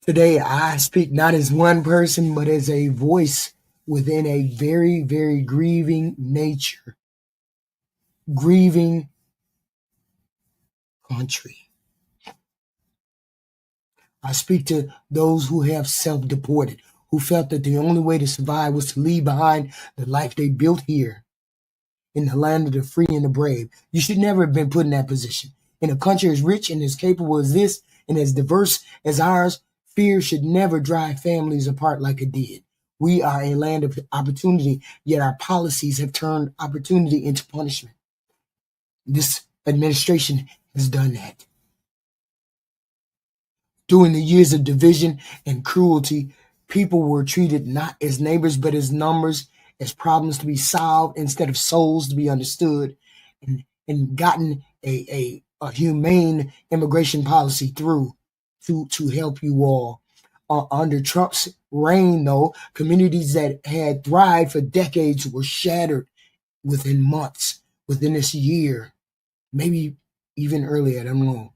Today, I speak not as one person, but as a voice within a very, very grieving nature, grieving country. I speak to those who have self-deported, who felt that the only way to survive was to leave behind the life they built here in the land of the free and the brave. You should never have been put in that position. In a country as rich and as capable as this and as diverse as ours, fear should never drive families apart like it did. We are a land of opportunity, yet our policies have turned opportunity into punishment. This administration has done that. During the years of division and cruelty, people were treated not as neighbors, but as numbers, as problems to be solved instead of souls to be understood, and gotten a humane immigration policy through to help you all. Under Trump's reign, though, communities that had thrived for decades were shattered within months, within this year, maybe even earlier, I don't know.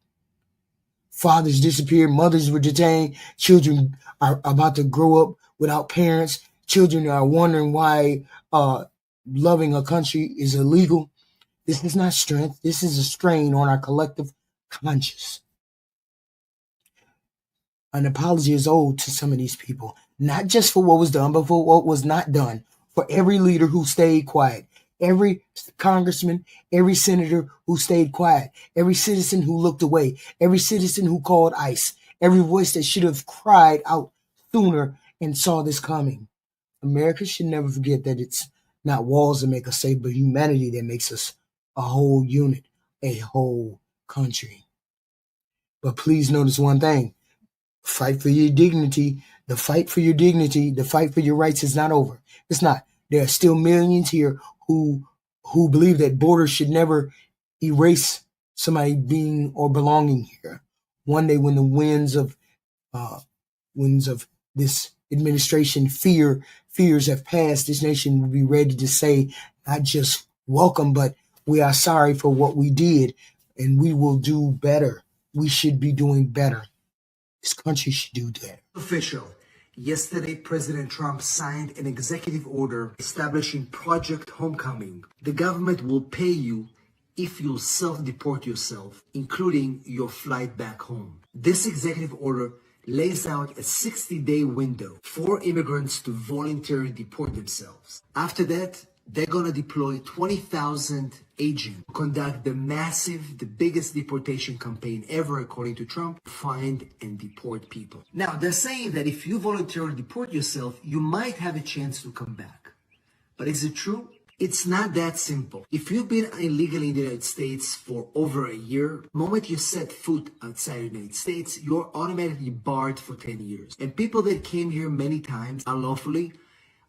Fathers disappeared, mothers were detained, children are about to grow up without parents, children are wondering why loving a country is illegal. This is not strength. This is a strain on our collective conscience. An apology is owed to some of these people, not just for what was done, but for what was not done. For every leader who stayed quiet, every congressman, every senator who stayed quiet, every citizen who looked away, every citizen who called ICE, every voice that should have cried out sooner and saw this coming. America should never forget that it's not walls that make us safe, but humanity that makes us a whole unit, a whole country. But please notice one thing. Fight for your dignity. The fight for your dignity, the fight for your rights is not over. It's not. There are still millions here who believe that borders should never erase somebody being or belonging here. One day when the winds of this administration fears have passed, this nation will be ready to say not just welcome, but we are sorry for what we did, and we will do better. We should be doing better. This country should do that. Official. Yesterday, President Trump signed an executive order establishing Project Homecoming. The government will pay you if you self-deport yourself, including your flight back home. This executive order lays out a 60-day window for immigrants to voluntarily deport themselves. After that, they're going to deploy 20,000 agents to conduct the biggest deportation campaign ever, according to Trump, find and deport people. Now, they're saying that if you voluntarily deport yourself, you might have a chance to come back. But is it true? It's not that simple. If you've been illegally in the United States for over a year, the moment you set foot outside the United States, you're automatically barred for 10 years. And people that came here many times unlawfully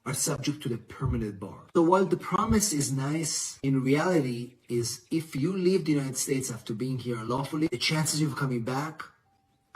are subject to the permanent bar. So while the promise is nice, in reality is if you leave the United States after being here unlawfully, the chances of coming back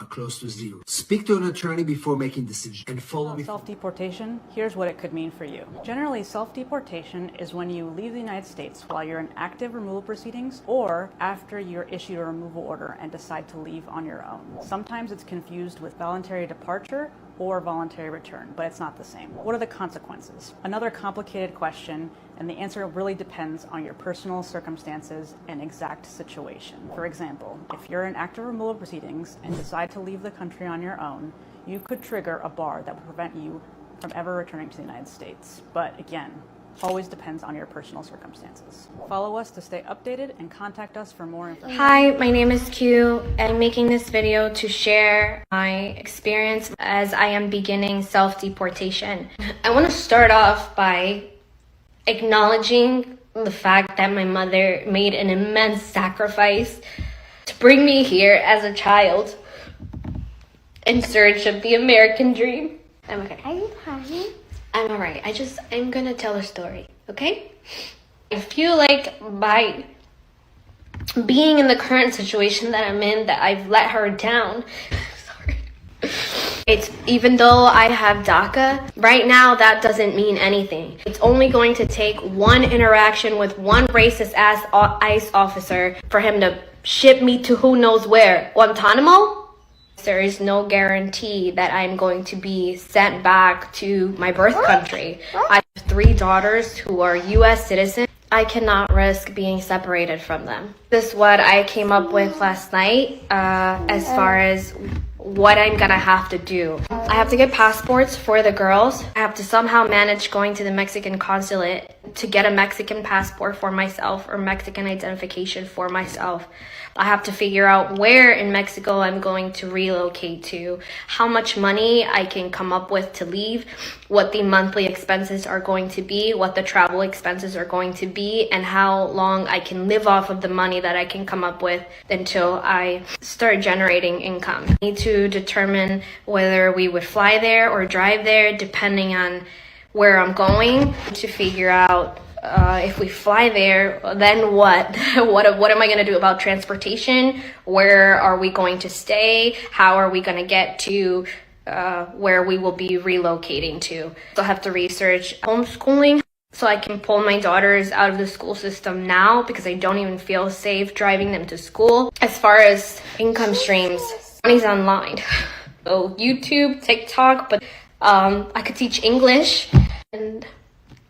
are close to zero. Speak to an attorney before making decisions and follow me. Self-deportation, here's what it could mean for you. Generally, self-deportation is when you leave the United States while you're in active removal proceedings or after you're issued a removal order and decide to leave on your own. Sometimes it's confused with voluntary departure or voluntary return, but it's not the same. What are the consequences? Another complicated question, and the answer really depends on your personal circumstances and exact situation. For example, if you're in active removal proceedings and decide to leave the country on your own, you could trigger a bar that would prevent you from ever returning to the United States. But again, always depends on your personal circumstances. Follow us to stay updated and contact us for more information. Hi, my name is Q. I'm making this video to share my experience as I am beginning self-deportation. I want to start off by acknowledging the fact that my mother made an immense sacrifice to bring me here as a child in search of the American dream. I'm okay. Are you crying? I'm alright. I'm gonna tell a story, okay? I feel like by being in the current situation that I'm in, that I've let her down. Sorry. It's even though I have DACA, right now that doesn't mean anything. It's only going to take one interaction with one racist ass ICE officer for him to ship me to who knows where. Guantanamo? There is no guarantee that I'm going to be sent back to my birth country. I have 3 daughters who are US citizens. I cannot risk being separated from them. This is what I came up with last night as far as what I'm gonna have to do. I have to get passports for the girls. I have to somehow manage going to the Mexican consulate to get a Mexican passport for myself or Mexican identification for myself. I have to figure out where in Mexico I'm going to relocate to, how much money I can come up with to leave, what the monthly expenses are going to be, what the travel expenses are going to be, and how long I can live off of the money that I can come up with until I start generating income. I need to determine whether we would fly there or drive there depending on where I'm going to figure out if we fly there, then what? What am I going to do about transportation? Where are we going to stay? How are we going to get to where we will be relocating to? So I have to research homeschooling so I can pull my daughters out of the school system now because I don't even feel safe driving them to school. As far as income streams, money's online. So YouTube, TikTok, but I could teach English and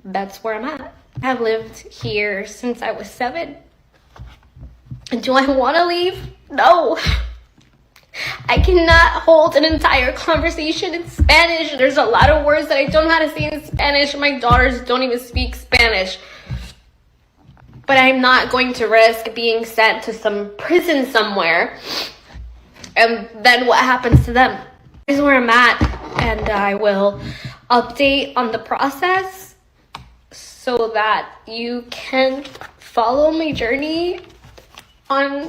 that's where I'm at. I have lived here since I was 7. Do I want to leave? No. I cannot hold an entire conversation in Spanish. There's a lot of words that I don't know how to say in Spanish. My daughters don't even speak Spanish. But I'm not going to risk being sent to some prison somewhere. And then what happens to them? This is where I'm at. And I will update on the process so that you can follow my journey on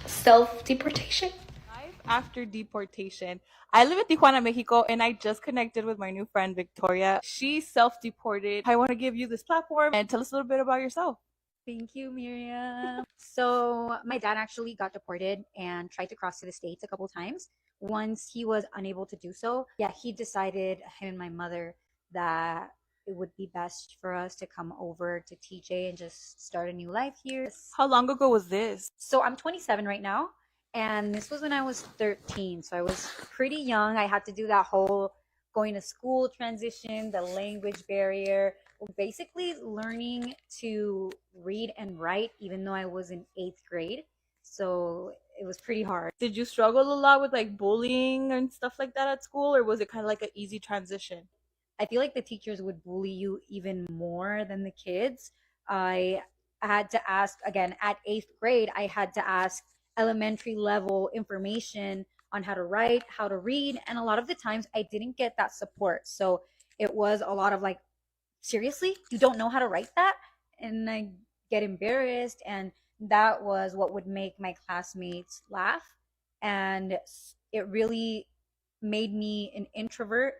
self-deportation. Life after deportation. I live in Tijuana, Mexico, and I just connected with my new friend, Victoria. She self-deported. I want to give you this platform and tell us a little bit about yourself. Thank you, Miriam. So my dad actually got deported and tried to cross to the States a couple times. Once he was unable to do so, he decided, him and my mother, that it would be best for us to come over to TJ and just start a new life here. How long ago was this? So I'm 27 right now, and this was when I was 13. So I was pretty young. I had to do that whole going to school transition, the language barrier, basically learning to read and write, even though I was in 8th grade. So it was pretty hard. Did you struggle a lot with like bullying and stuff like that at school, or was it kind of like an easy transition? I feel like the teachers would bully you even more than the kids. I had to ask, again, at 8th grade, I had to ask elementary level information on how to write, how to read. And a lot of the times I didn't get that support. So it was a lot of like, seriously, you don't know how to write that? And I get embarrassed. And that was what would make my classmates laugh. And it really made me an introvert.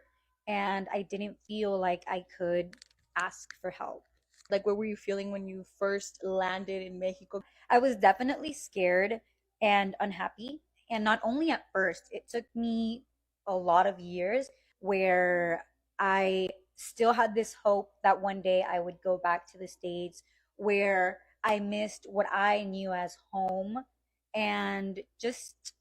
And I didn't feel like I could ask for help. Like, what were you feeling when you first landed in Mexico? I was definitely scared and unhappy. And not only at first, it took me a lot of years where I still had this hope that one day I would go back to the States, where I missed what I knew as home. And just,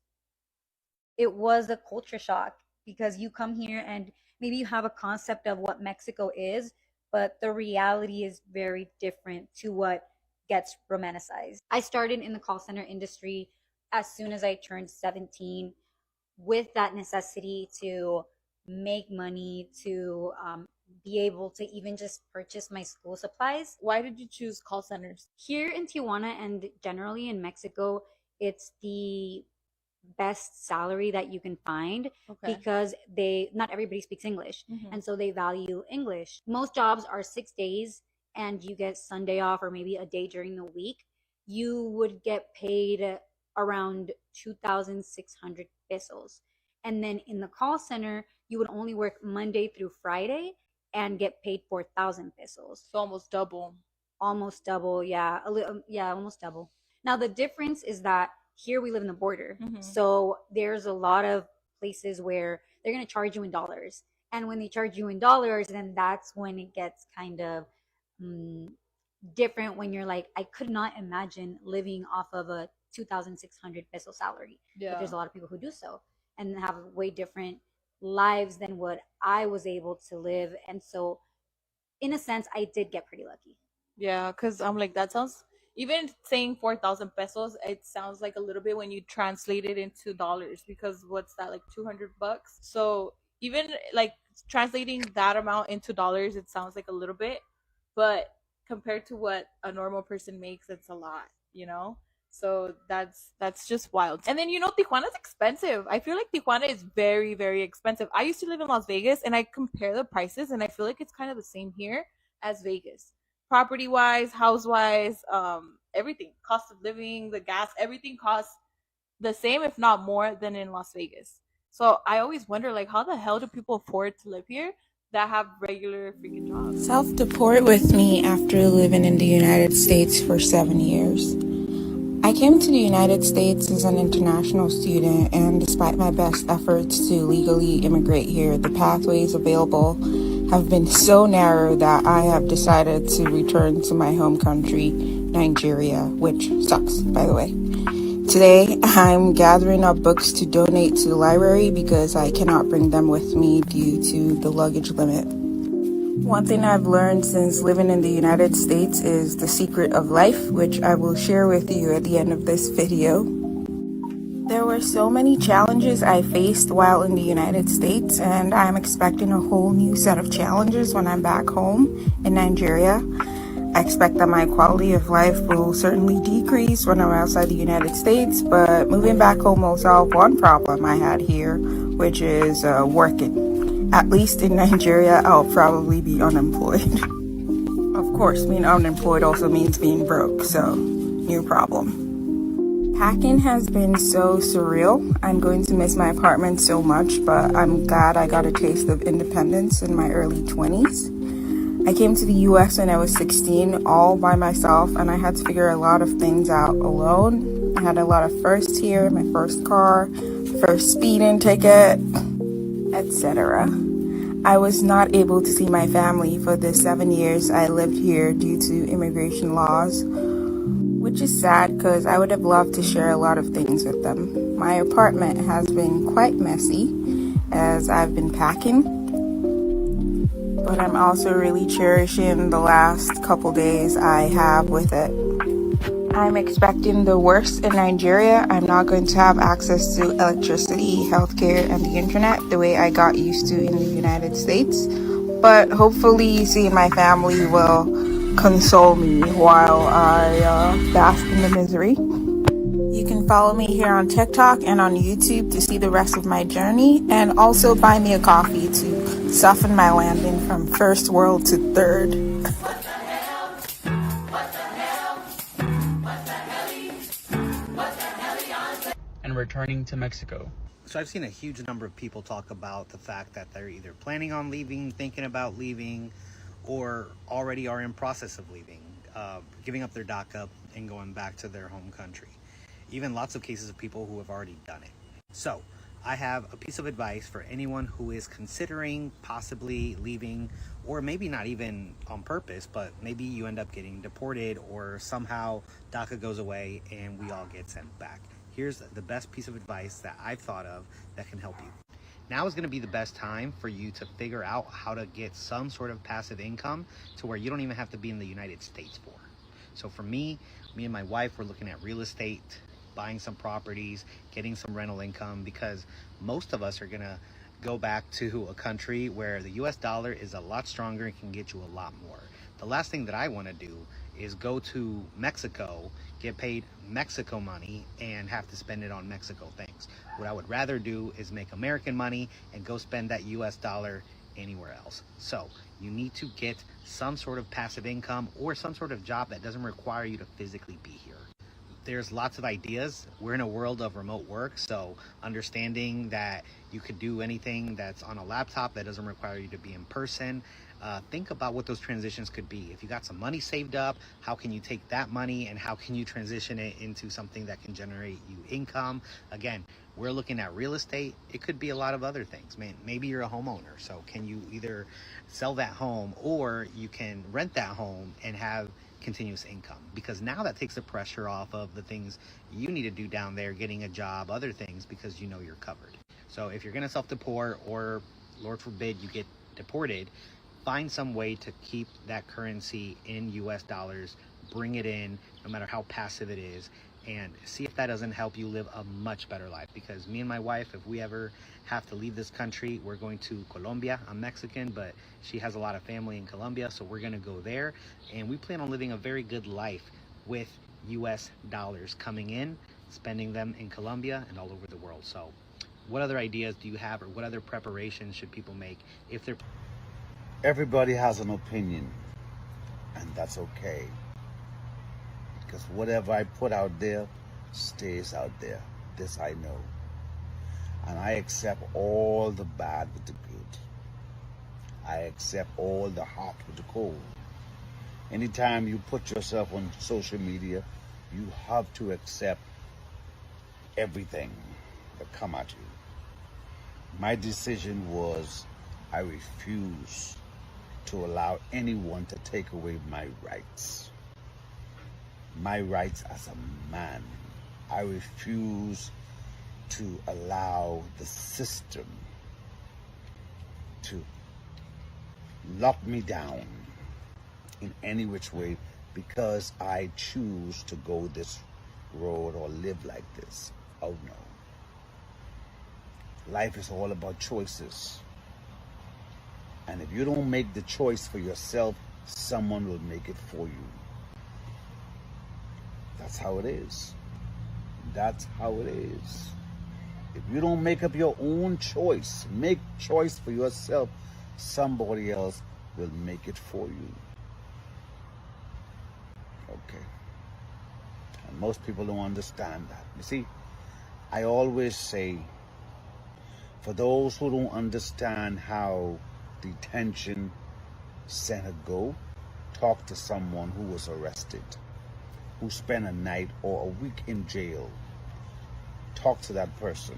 it was a culture shock because you come here and maybe you have a concept of what Mexico is, but the reality is very different to what gets romanticized. I started in the call center industry as soon as I turned 17 with that necessity to make money, to be able to even just purchase my school supplies. Why did you choose call centers? Here in Tijuana and generally in Mexico, it's the best salary that you can find because not everybody speaks English, and so they value English. Most jobs are 6 days and you get Sunday off or maybe a day during the week. You would get paid around 2,600 pesos. And then in the call center, you would only work Monday through Friday and get paid 4,000 pesos. So almost double. Almost double, yeah. Almost double. Now the difference is that here we live in the border. So there's a lot of places where they're going to charge you in dollars. And when they charge you in dollars, then that's when it gets kind of different, when you're like, I could not imagine living off of a 2,600 peso salary. But Yeah. there's a lot of people who do so and have way different lives than what I was able to live. And so, in a sense, I did get pretty lucky. Yeah, because I'm like, that sounds, even saying 4,000 pesos, it sounds like a little bit when you translate it into dollars, because what's that, like $200? So even like translating that amount into dollars, it sounds like a little bit, but compared to what a normal person makes, it's a lot, you know? So that's just wild. And then Tijuana's expensive. I feel like Tijuana is very, very expensive. I used to live in Las Vegas and I compare the prices and I feel like it's kind of the same here as Vegas, property wise, house wise, everything, cost of living, the gas, everything costs the same, if not more, than in Las Vegas. So I always wonder, like, how the hell do people afford to live here that have regular freaking jobs? Self-deport with me after living in the United States for 7 years. I came to the United States as an international student, and despite my best efforts to legally immigrate here, the pathways available have been so narrow that I have decided to return to my home country, Nigeria, which sucks, by the way. Today, I'm gathering up books to donate to the library because I cannot bring them with me due to the luggage limit. One thing I've learned since living in the United States is the secret of life, which I will share with you at the end of this video. There were so many challenges I faced while in the United States, and I'm expecting a whole new set of challenges when I'm back home in Nigeria. I expect that my quality of life will certainly decrease when I'm outside the United States, but moving back home will solve one problem I had here, which is working. At least in Nigeria, I'll probably be unemployed. Of course, being unemployed also means being broke, so new problem. Packing has been so surreal. I'm going to miss my apartment so much, but I'm glad I got a taste of independence in my early 20s. I came to the US when I was 16, all by myself, and I had to figure a lot of things out alone. I had a lot of firsts here, my first car, first speeding ticket, etc. I was not able to see my family for the 7 years I lived here due to immigration laws, which is sad because I would have loved to share a lot of things with them. My apartment has been quite messy as I've been packing, but I'm also really cherishing the last couple days I have with it. I'm expecting the worst in Nigeria. I'm not going to have access to electricity, healthcare, and the internet the way I got used to in the United States. But hopefully seeing my family will console me while I bask in the misery. You can follow me here on TikTok and on YouTube to see the rest of my journey, and also buy me a coffee to soften my landing from first world to third. And returning to Mexico. So I've seen a huge number of people talk about the fact that they're either planning on leaving, thinking about leaving, or already are in process of leaving, giving up their DACA and going back to their home country. Even lots of cases of people who have already done it. So I have a piece of advice for anyone who is considering possibly leaving, or maybe not even on purpose, but maybe you end up getting deported or somehow DACA goes away and we all get sent back. Here's the best piece of advice that I've thought of that can help you. Now is going to be the best time for you to figure out how to get some sort of passive income to where you don't even have to be in the United States for. So for me and my wife, we're looking at real estate, buying some properties, getting some rental income, because most of us are going to go back to a country where the US dollar is a lot stronger and can get you a lot more. The last thing that I want to do is go to Mexico, get paid Mexico money, and have to spend it on Mexico things. What I would rather do is make American money and go spend that US dollar anywhere else. So you need to get some sort of passive income or some sort of job that doesn't require you to physically be here. There's lots of ideas. We're in a world of remote work, so understanding that you could do anything that's on a laptop that doesn't require you to be in person. Think about what those transitions could be. If you got some money saved up, how can you take that money and how can you transition it into something that can generate you income? Again, we're looking at real estate. It could be a lot of other things. Man, maybe you're a homeowner, so can you either sell that home or you can rent that home and have continuous income, because now that takes the pressure off of the things you need to do down there, getting a job, other things, because you know you're covered. So if you're going to self-deport, or Lord forbid you get deported, find some way to keep that currency in US dollars, bring it in, no matter how passive it is, and see if that doesn't help you live a much better life. Because me and my wife, if we ever have to leave this country, we're going to Colombia. I'm Mexican, but she has a lot of family in Colombia, so we're gonna go there, and we plan on living a very good life with US dollars coming in, spending them in Colombia and all over the world. So what other ideas do you have, or what other preparations should people make if they're... Everybody has an opinion, and that's okay. Because whatever I put out there stays out there. This I know. And I accept all the bad with the good. I accept all the hot with the cold. Anytime you put yourself on social media, you have to accept everything that come at you. My decision was I refuse to allow anyone to take away my rights. My rights as a man. I refuse to allow the system to lock me down in any which way because I choose to go this road or live like this. Oh no. Life is all about choices. And if you don't make the choice for yourself, someone will make it for you. That's how it is. That's how it is. If you don't make up your own choice, make choice for yourself, somebody else will make it for you. Okay. And most people don't understand that. You see, I always say, for those who don't understand how detention center go, talk to someone who was arrested, who spent a night or a week in jail. Talk to that person.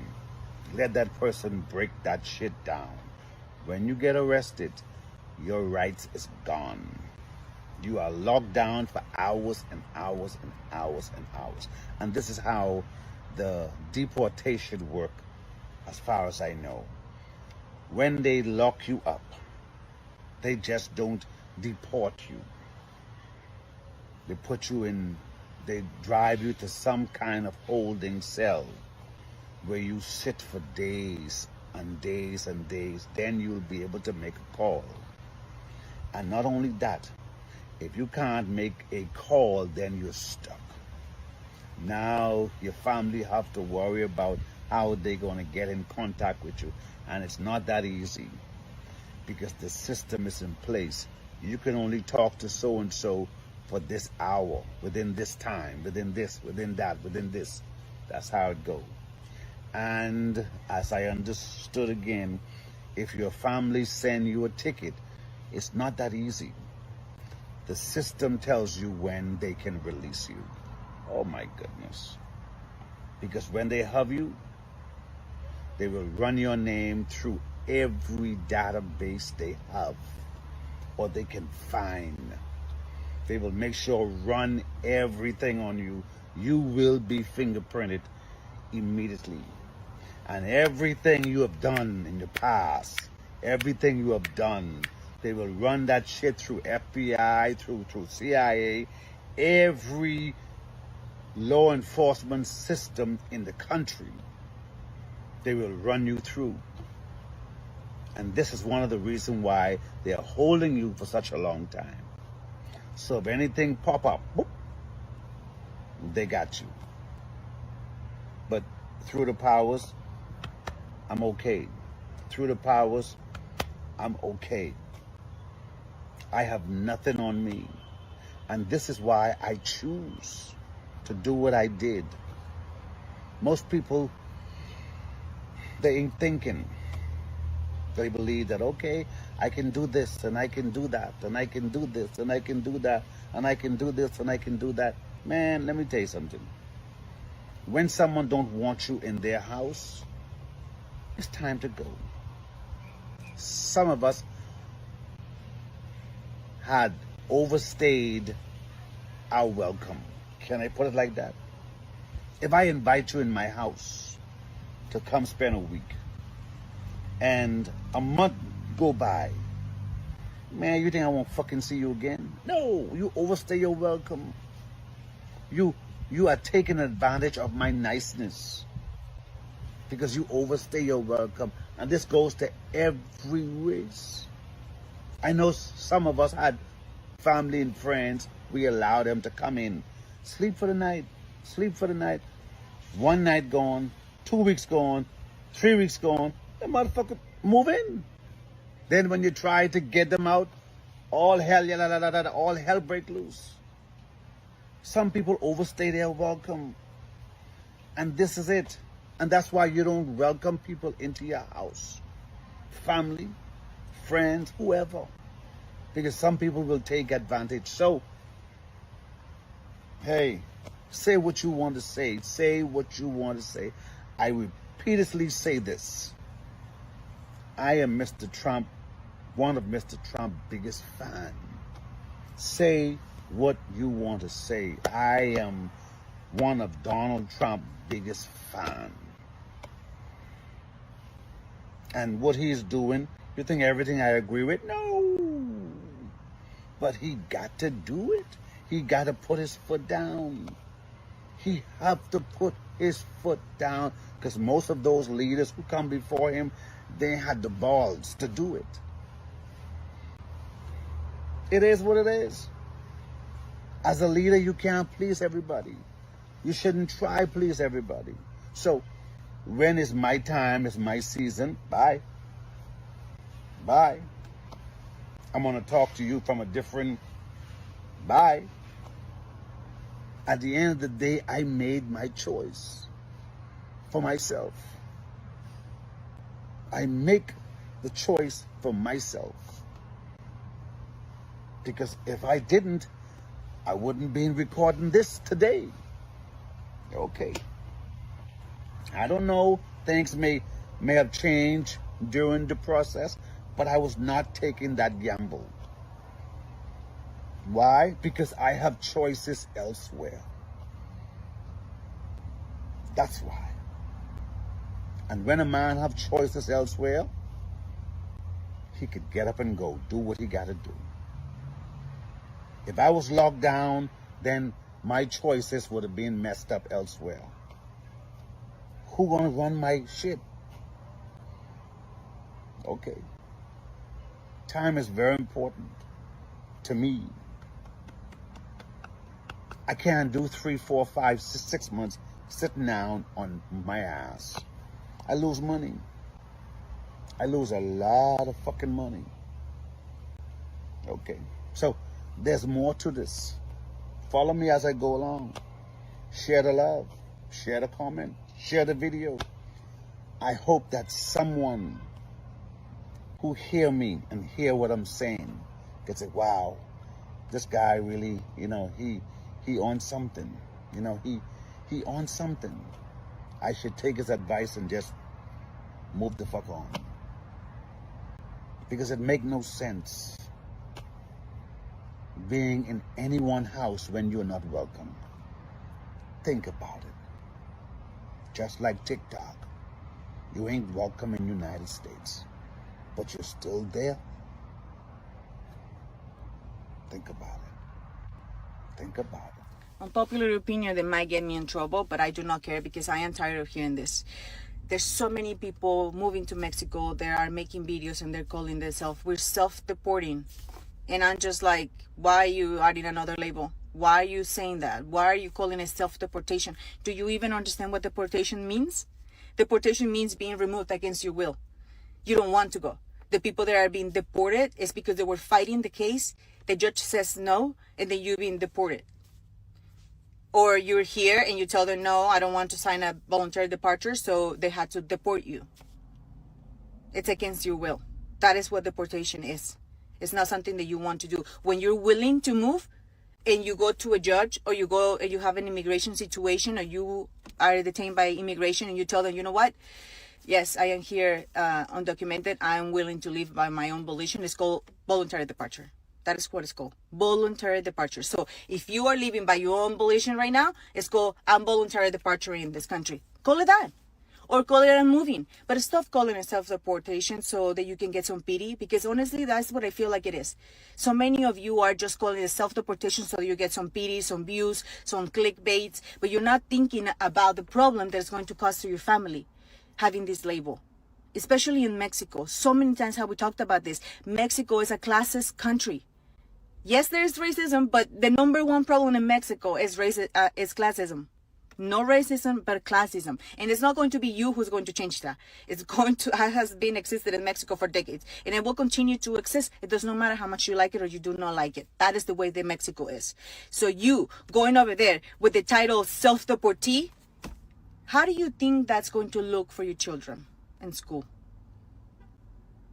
Let that person break that shit down. When you get arrested, your rights is gone. You are locked down for hours and hours and hours and hours. And this is how the deportation work, as far as I know. When they lock you up, they just don't deport you. They put you in, they drive you to some kind of holding cell where you sit for days and days and days. Then you'll be able to make a call. And not only that, if you can't make a call, then you're stuck. Now your family have to worry about how they're going to get in contact with you. And it's not that easy because the system is in place. You can only talk to so-and-so for this hour, within this time, within this, within that, within this. That's how it goes. And as I understood again, if your family send you a ticket, it's not that easy. The system tells you when they can release you. Oh my goodness. Because when they have you, they will run your name through every database they have or they can find. They will make sure run everything on you. You will be fingerprinted immediately. And everything you have done in the past, everything you have done, they will run that shit through FBI, through CIA, every law enforcement system in the country. They will run you through. And this is one of the reasons why they are holding you for such a long time. So if anything pop up, whoop, they got you. But through the powers, I'm okay. Through the powers, I'm okay. I have nothing on me. And this is why I choose to do what I did. Most people, they ain't thinking. They believe that, okay, I can do this and I can do that and I can do this and I can do that and I can do this and I can do that. Man, let me tell you something. When someone don't want you in their house, it's time to go. Some of us had overstayed are welcome. Can I put it like that? If I invite you in my house to come spend a week and a month go by, man, you think I won't fucking see you again? No, you overstay your welcome. You are taking advantage of my niceness because you overstay your welcome. And this goes to every race. I know some of us had family and friends. We allowed them to come in, sleep for the night, sleep for the night. 1 night gone, 2 weeks gone, 3 weeks gone. The motherfucker move in. Then when you try to get them out, all hell break loose. Some people overstay their welcome. And this is it. And that's why you don't welcome people into your house. Family, friends, whoever. Because some people will take advantage. So, hey, say what you want to say. Say what you want to say. I repeatedly say this. I am Mr. Trump, one of Mr. Trump's biggest fans. Say what you want to say. I am one of Donald Trump's biggest fans. And what he's doing, you think everything I agree with? No. But he got to do it. He got to put his foot down. He have to put his foot down because most of those leaders who come before him, they had the balls to do it. It is what it is. As a leader, you can't please everybody. You shouldn't try to please everybody. So, when is my time, is my season, bye. Bye. I'm going to talk to you from a different, bye. At the end of the day, I made my choice for myself. I make the choice for myself. Because if I didn't, I wouldn't be recording this today. Okay. I don't know, things may have changed during the process, but I was not taking that gamble. Why? Because I have choices elsewhere. That's why. And when a man have choices elsewhere, he could get up and go, do what he got to do. If I was locked down, then my choices would have been messed up elsewhere. Who gonna run my shit? Okay. Time is very important to me. I can't do 3, 4, 5, 6 months sitting down on my ass. I lose money. I lose a lot of fucking money. Okay. So there's more to this. Follow me as I go along. Share the love. Share the comment. Share the video. I hope that someone who hear me and hear what I'm saying can say, wow, this guy really, he on something. He on something. I should take his advice and just move the fuck on. Because it make no sense being in anyone's house when you're not welcome. Think about it. Just like TikTok. You ain't welcome in the United States, but you're still there. Think about it. Think about it. Unpopular opinion that might get me in trouble, but I do not care because I am tired of hearing this. There's so many people moving to Mexico. They are making videos and they're calling themselves, we're self-deporting. And I'm just like, why are you adding another label? Why are you saying that? Why are you calling it self-deportation? Do you even understand what deportation means? Deportation means being removed against your will. You don't want to go. The people that are being deported is because they were fighting the case. The judge says no, and then you're being deported. Or you're here and you tell them, no, I don't want to sign a voluntary departure, so they had to deport you. It's against your will. That is what deportation is. It's not something that you want to do. When you're willing to move and you go to a judge or you go and you have an immigration situation or you are detained by immigration and you tell them, you know what? Yes, I am here undocumented. I'm willing to leave by my own volition. It's called voluntary departure. That is what it's called. Voluntary departure. So if you are leaving by your own volition right now, it's called involuntary departure in this country. Call it that. Or call it unmoving. But stop calling it self-deportation so that you can get some pity. Because honestly, that's what I feel like it is. So many of you are just calling it self-deportation so that you get some pity, some views, some clickbaits. But you're not thinking about the problem that it's going to cause to your family having this label. Especially in Mexico. So many times how we talked about this. Mexico is a classist country. Yes, there is racism, but the number one problem in Mexico is classism. No racism, but classism. And it's not going to be you who's going to change that. It's going to, has been existed in Mexico for decades. And it will continue to exist. It does not matter how much you like it or you do not like it. That is the way that Mexico is. So you going over there with the title self-deportee, how do you think that's going to look for your children in school?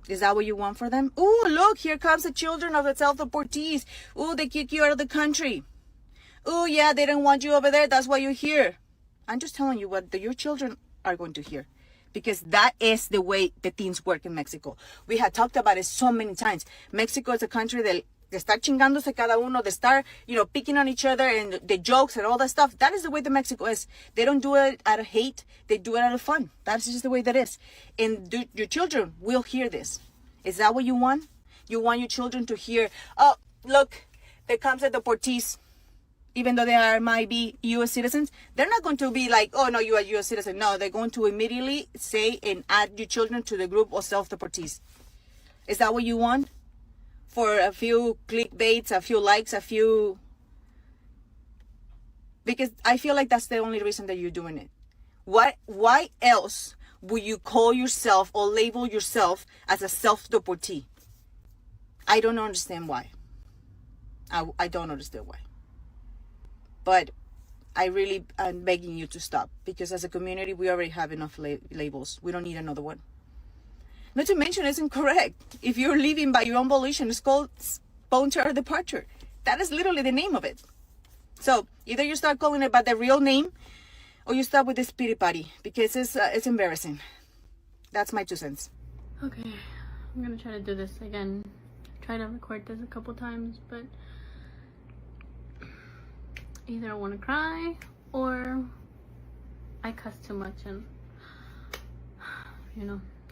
Is that what you want for them? Oh, look, here comes the children of the self-deportees. Oh, they kick you out of the country. Oh, yeah, they don't want you over there. That's why you're here. I'm just telling you what your children are going to hear. Because that is the way the things work in Mexico. We have talked about it so many times. Mexico is a country that de estar chingándose cada uno, de estar, picking on each other and the jokes and all that stuff. That is the way that Mexico is. They don't do it out of hate. They do it out of fun. That's just the way that is. And your children will hear this. Is that what you want? You want your children to hear, oh, look, there comes the deportees. Even though they might be U.S. citizens, they're not going to be like, oh, no, you are U.S. citizen. No, they're going to immediately say and add your children to the group of self-deportees. Is that what you want? For a few clickbaits, a few likes, because I feel like that's the only reason that you're doing it. Why else would you call yourself or label yourself as a self-deportee? I don't understand why. I don't understand why. But I really am begging you to stop, because as a community, we already have enough labels. We don't need another one. Not to mention, it's incorrect. If you're leaving by your own volition, it's called voluntary departure. That is literally the name of it. So either you start calling it by the real name, or you start with this pity party, because it's embarrassing. That's my 2 cents. Okay, I'm gonna try to do this again. Try to record this a couple times, but either I want to cry or I cuss too much and,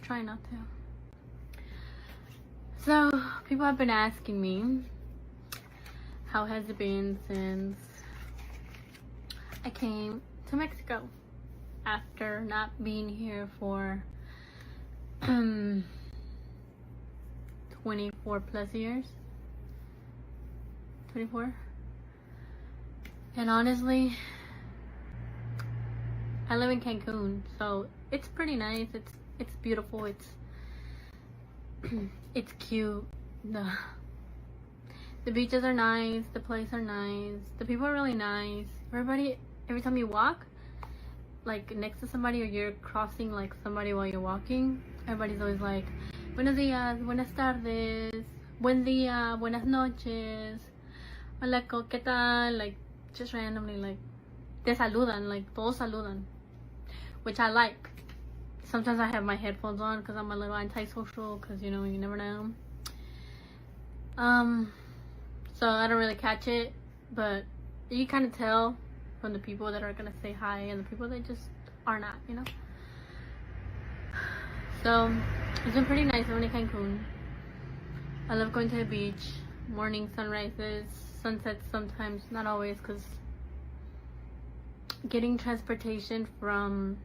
try not to. So, people have been asking me, how has it been since I came to Mexico after not being here for 24 plus years? 24? And honestly, I live in Cancun, so it's pretty nice. It's beautiful. It's it's cute. The beaches are nice. The places are nice. The people are really nice. Everybody, every time you walk, like next to somebody or you're crossing like somebody while you're walking, everybody's always like, buenos días, buenas tardes, buen día, buenas noches, hola, ¿qué tal? Like, just randomly, like, te saludan, like, todos saludan, which I like. Sometimes I have my headphones on because I'm a little antisocial, because, you never know. So I don't really catch it, but you kind of tell from the people that are gonna say hi and the people that just are not, So it's been pretty nice living in Cancun. I love going to the beach, morning sunrises, sunsets sometimes, not always, because getting transportation from,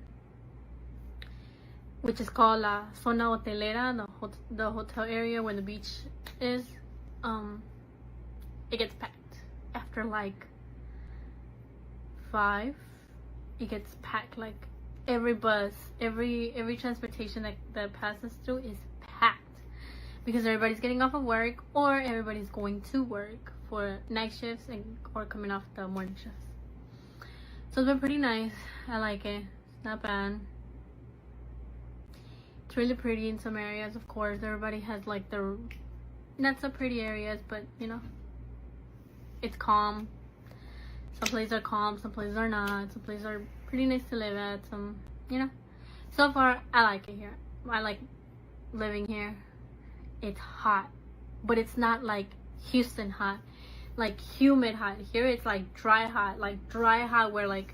which is called La Zona Hotelera, the hotel area where the beach is, it gets packed. After like 5, it gets packed. Like every bus, every transportation that passes through is packed, because everybody's getting off of work or everybody's going to work for night shifts or coming off the morning shifts. So it's been pretty nice. I like it. It's not bad. It's really pretty in some areas, of course. Everybody has like the not so pretty areas, but it's calm. Some places are calm, some places are not. Some places are pretty nice to live at. Some, so far I like it here. I like living here. It's hot, but it's not like Houston hot, like humid hot. Here it's like dry hot, where like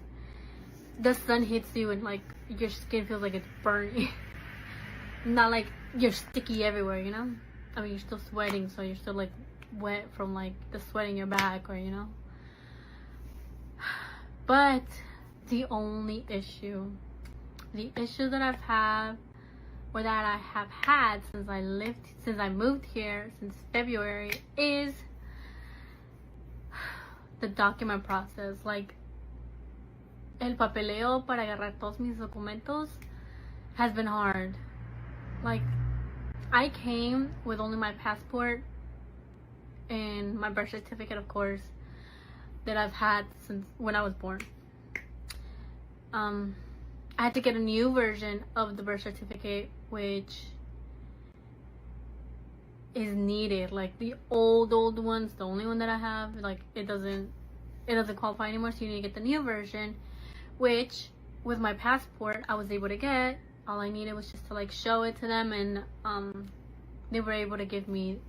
the sun hits you and like your skin feels like it's burning. Not like you're sticky everywhere, you know? I mean, you're still sweating, so you're still like wet from like the sweat in your back, or you know. But the only issue that I've had, or that I have had since I moved here since February, is the document process. Like, el papeleo para agarrar todos mis documentos has been hard. Like, I came with only my passport and my birth certificate, of course, that I've had since when I was born. I had to get a new version of the birth certificate, which is needed. Like, the old ones, the only one that I have, like, it doesn't qualify anymore, so you need to get the new version, which with my passport I was able to get. All I needed was just to like show it to them, and they were able to give me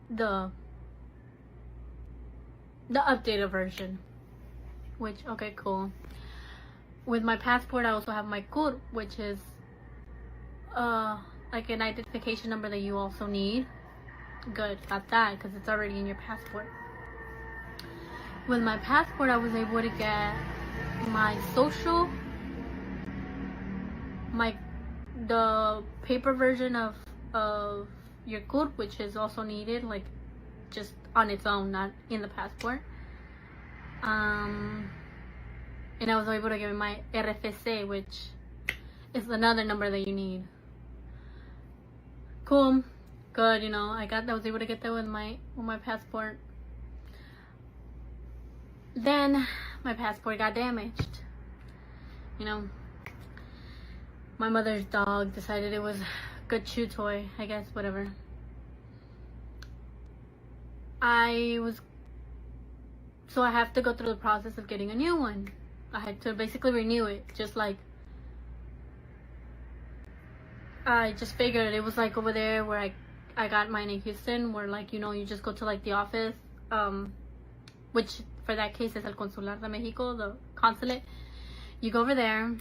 the updated version, which, okay, cool. With my passport I also have my CUR, which is like an identification number that you also need. Good, got that, because it's already in your passport. With my passport I was able to get my social, the paper version of your CUR, which is also needed, like just on its own, not in the passport. And I was able to get my RFC, which is another number that you need. Cool, good, you know, I was able to get that with my passport. Then my passport got damaged. You know, my mother's dog decided it was a good chew toy, I guess, whatever. So I have to go through the process of getting a new one. I had to basically renew it, just like, I just figured it was like over there where I got mine in Houston, where like, you know, you just go to like the office, which for that case is El Consular de Mexico, the consulate. You go over there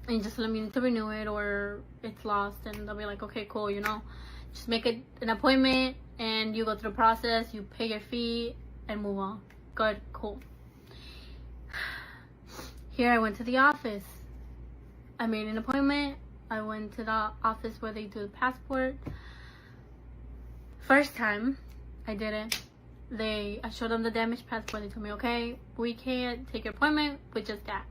and just let me to renew it, or it's lost, and they'll be like, okay, cool, you know, just make it an appointment and you go through the process, you pay your fee and move on. Good, cool. Here I went to the office. I made an appointment. I went to the office where they do the passport. First time I did it, I showed them the damaged passport. They told me, okay, we can't take your appointment with just that.